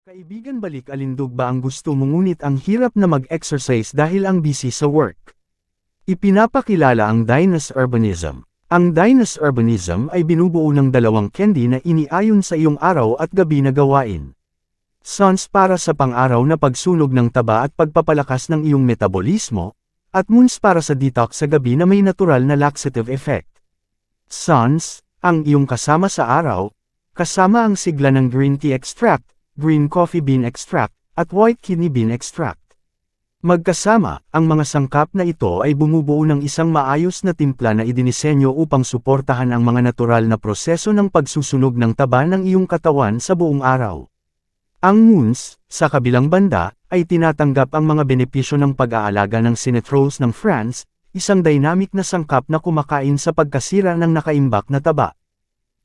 Kaibigan, balik alindog ba ang gusto mo ngunit ang hirap na mag-exercise dahil ang busy sa work? Ipinapakilala ang Dinus Urbanism. Ang Dinus Urbanism ay binubuo ng dalawang candy na iniayon sa iyong araw at gabi na gawain. Suns para sa pang-araw na pagsunog ng taba at pagpapalakas ng iyong metabolismo, at moons para sa detox sa gabi na may natural na laxative effect. Suns, ang iyong kasama sa araw, kasama ang sigla ng green tea extract, green coffee bean extract, at white kidney bean extract. Magkasama, ang mga sangkap na ito ay bumubuo ng isang maayos na timpla na idinisenyo upang suportahan ang mga natural na proseso ng pagsusunog ng taba ng iyong katawan sa buong araw. Ang moons, sa kabilang banda, ay tinatanggap ang mga benepisyo ng pag-aalaga ng cinetrols ng France, isang dynamic na sangkap na kumakain sa pagkasira ng nakaimbak na taba.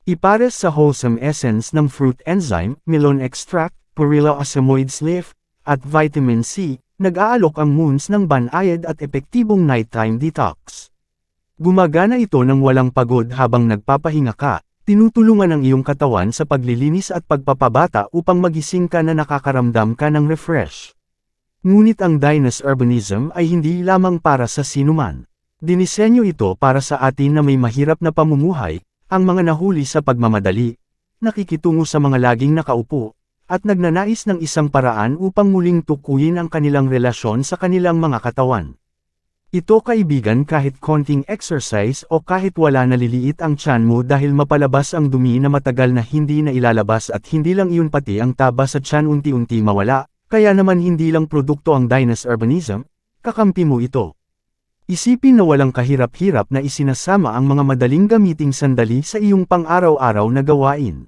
Ipares sa wholesome essence ng fruit enzyme, melon extract, Perilla asamoids leaf, at vitamin C, nag-aalok ang moons ng banayad at epektibong nighttime detox. Gumagana ito ng walang pagod habang nagpapahinga ka, tinutulungan ang iyong katawan sa paglilinis at pagpapabata upang magising ka na nakakaramdam ka ng refresh. Ngunit ang Dinus Urbanism ay hindi lamang para sa sinuman. Dinisenyo ito para sa atin na may mahirap na pamumuhay, ang mga nahuli sa pagmamadali, nakikitungo sa mga laging nakaupo, at nagnanais ng isang paraan upang muling tukuyin ang kanilang relasyon sa kanilang mga katawan. Ito, kaibigan, kahit konting exercise o kahit wala naliliit ang tiyan mo dahil mapalabas ang dumi na matagal na hindi na ilalabas at hindi lang iyon pati ang taba sa tiyan unti-unti mawala, kaya naman hindi lang produkto ang Dinus Urbanism, kakampi mo ito. Isipin na walang kahirap-hirap na isinasama ang mga madaling gamiting sandali sa iyong pang-araw-araw na gawain.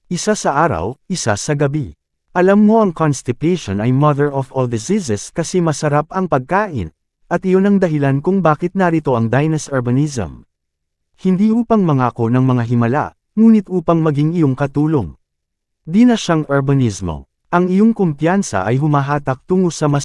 Isa sa araw, isa sa gabi. Alam mo, ang constipation ay mother of all diseases kasi masarap ang pagkain, at iyon ang dahilan kung bakit narito ang Dinus Urbanism. Hindi upang mangako ng mga himala, ngunit upang maging iyong katulong. Di na siyang urbanismo. Ang iyong kumpiyansa ay humahatak tungo sa mas